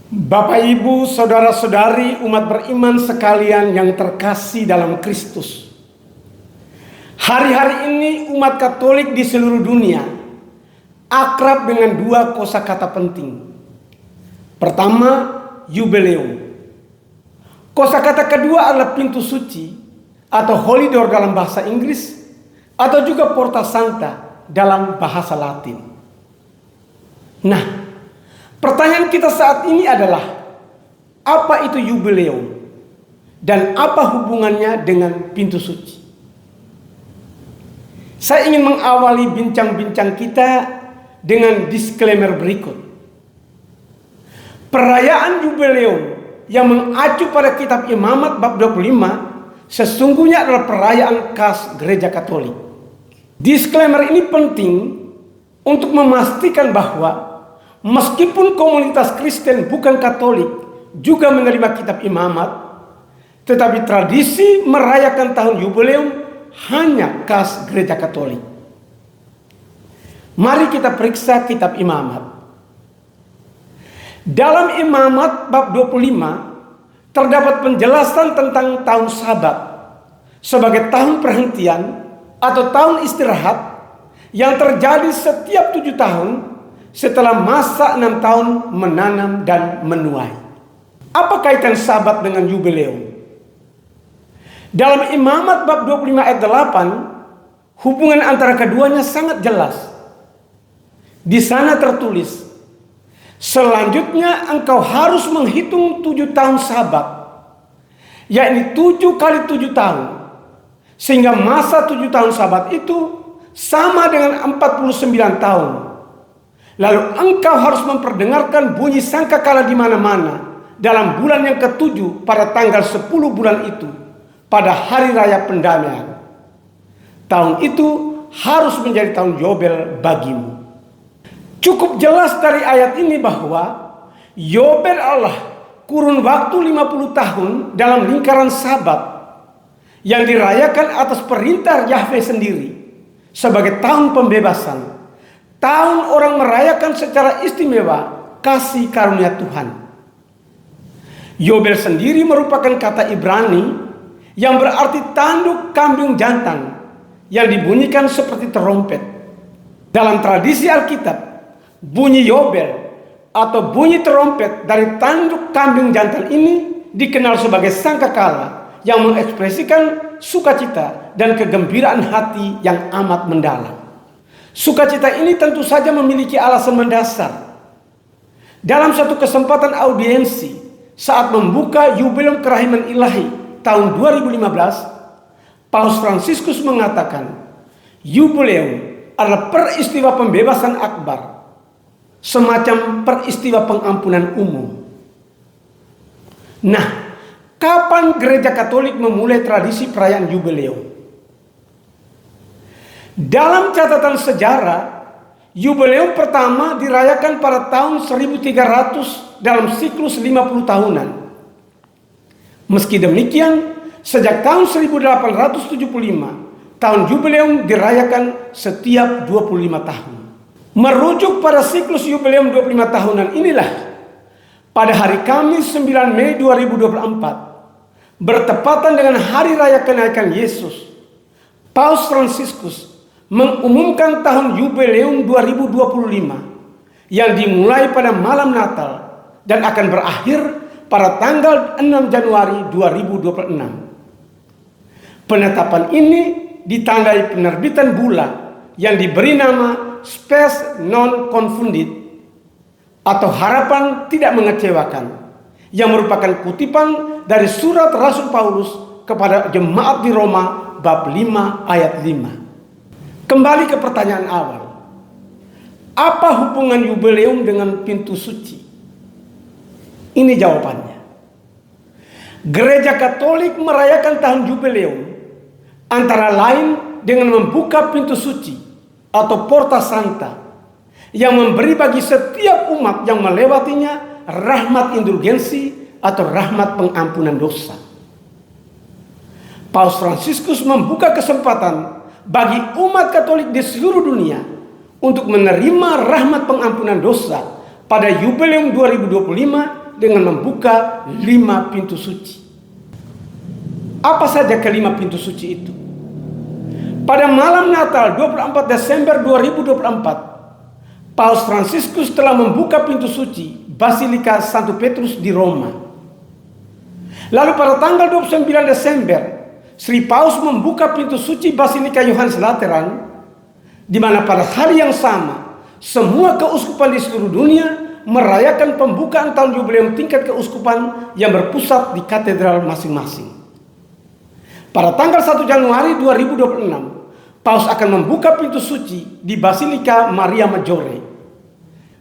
Bapak, Ibu, saudara-saudari, umat beriman sekalian yang terkasih dalam Kristus. Hari-hari ini umat Katolik di seluruh dunia akrab dengan dua kosakata penting. Pertama, Jubileum. Kosakata kedua adalah pintu suci atau Holy Door dalam bahasa Inggris, atau juga Porta Santa dalam bahasa Latin. Nah, pertanyaan kita saat ini adalah, apa itu Jubileum dan apa hubungannya dengan pintu suci? Saya ingin mengawali bincang-bincang kita dengan disclaimer berikut. Perayaan Jubileum yang mengacu pada kitab Imamat bab 25 sesungguhnya adalah perayaan khas Gereja Katolik. Disclaimer ini penting untuk memastikan bahwa meskipun komunitas Kristen bukan Katolik juga menerima kitab Imamat, tetapi tradisi merayakan tahun Jubileum hanya khas Gereja Katolik. Mari kita periksa kitab Imamat. Dalam Imamat bab 25 terdapat penjelasan tentang tahun Sabat sebagai tahun perhentian atau tahun istirahat yang terjadi setiap 7 tahun setelah masa 6 tahun menanam dan menuai. Apa kaitan Sabat dengan Jubileum? Dalam Imamat bab 25 ayat 8, hubungan antara keduanya sangat jelas. Di sana tertulis, selanjutnya engkau harus menghitung 7 tahun Sabat, yakni 7 kali 7 tahun, sehingga masa 7 tahun Sabat itu sama dengan 49 tahun. Lalu engkau harus memperdengarkan bunyi sangkakala di mana-mana dalam bulan yang ke-7 pada tanggal 10 bulan itu, pada hari raya pendamaian. Tahun itu harus menjadi tahun Yobel bagimu. Cukup jelas dari ayat ini bahwa Yobel adalah kurun waktu 50 tahun dalam lingkaran Sabat yang dirayakan atas perintah Yahweh sendiri sebagai tahun pembebasan, tahun orang merayakan secara istimewa kasih karunia Tuhan. Yobel sendiri merupakan kata Ibrani yang berarti tanduk kambing jantan yang dibunyikan seperti terompet. Dalam tradisi Alkitab, bunyi Yobel atau bunyi terompet dari tanduk kambing jantan ini dikenal sebagai sangkakala yang mengekspresikan sukacita dan kegembiraan hati yang amat mendalam. Sukacita ini tentu saja memiliki alasan mendasar. Dalam satu kesempatan audiensi saat membuka Jubileum Kerahiman Ilahi tahun 2015, Paus Fransiskus mengatakan Jubileum adalah peristiwa pembebasan akbar, semacam peristiwa pengampunan umum. Nah, kapan Gereja Katolik memulai tradisi perayaan Jubileum? Dalam catatan sejarah, Jubileum pertama dirayakan pada tahun 1300 dalam siklus 50 tahunan. Meski demikian, sejak tahun 1875, tahun Jubileum dirayakan setiap 25 tahun. Merujuk pada siklus Jubileum 25 tahunan inilah, pada hari Kamis 9 Mei 2024, bertepatan dengan hari raya kenaikan Yesus, Paus Fransiskus mengumumkan tahun Jubileum 2025 yang dimulai pada malam Natal dan akan berakhir pada tanggal 6 Januari 2026. Penetapan ini ditandai penerbitan bulla yang diberi nama Spes Non Confundit atau harapan tidak mengecewakan, yang merupakan kutipan dari surat Rasul Paulus kepada jemaat di Roma bab 5 ayat 5. Kembali ke pertanyaan awal. Apa hubungan Jubileum dengan pintu suci? Ini jawabannya. Gereja Katolik merayakan tahun Jubileum antara lain dengan membuka pintu suci atau Porta Santa yang memberi bagi setiap umat yang melewatinya rahmat indulgensi atau rahmat pengampunan dosa. Paus Fransiskus membuka kesempatan bagi umat Katolik di seluruh dunia untuk menerima rahmat pengampunan dosa pada Jubileum 2025 dengan membuka 5 pintu suci. Apa saja ke-5 pintu suci itu? Pada malam Natal 24 Desember 2024, Paus Fransiskus telah membuka pintu suci Basilika Santo Petrus di Roma. Lalu pada tanggal 29 Desember, Sri Paus membuka pintu suci Basilika Yohanes Lateran, di mana pada hari yang sama semua keuskupan di seluruh dunia merayakan pembukaan tahun jubileum tingkat keuskupan yang berpusat di katedral masing-masing. Pada tanggal 1 Januari 2026, Paus akan membuka pintu suci di Basilika Maria Maggiore.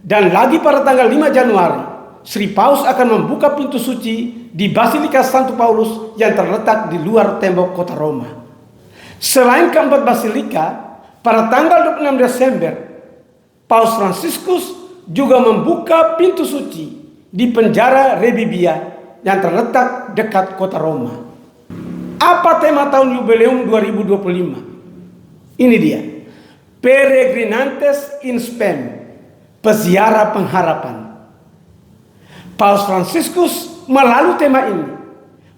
Dan lagi pada tanggal 5 Januari, Sri Paus akan membuka pintu suci di Basilika Santo Paulus yang terletak di luar tembok kota Roma. Selain keempat basilika, pada tanggal 26 Desember, Paus Fransiskus juga membuka pintu suci di penjara Rebibbia yang terletak dekat kota Roma. Apa tema tahun jubileum 2025? Ini dia, Peregrinantes in Spem, peziarah pengharapan. Paus Fransiskus melalui tema ini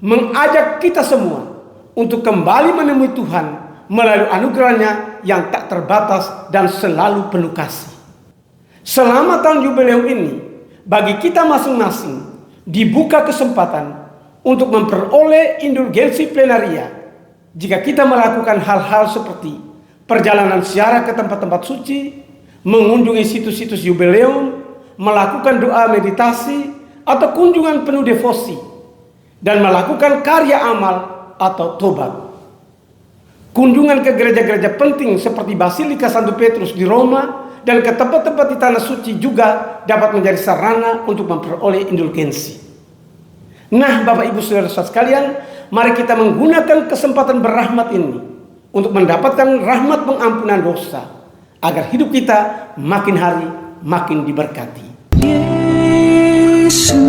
mengajak kita semua untuk kembali menemui Tuhan melalui anugerahnya yang tak terbatas dan selalu penuh kasih. Selama tahun jubileum ini, bagi kita masing-masing dibuka kesempatan untuk memperoleh indulgensi plenaria jika kita melakukan hal-hal seperti perjalanan ziarah ke tempat-tempat suci, mengunjungi situs-situs jubileum, melakukan doa meditasi atau kunjungan penuh devosi, dan melakukan karya amal atau tobat. Kunjungan ke gereja-gereja penting seperti Basilika Santo Petrus di Roma dan ke tempat-tempat di tanah suci juga dapat menjadi sarana untuk memperoleh indulgensi. Nah, Bapak Ibu Saudara-saudara sekalian, mari kita menggunakan kesempatan berrahmat ini untuk mendapatkan rahmat pengampunan dosa, agar hidup kita makin hari makin diberkati. Yesusku.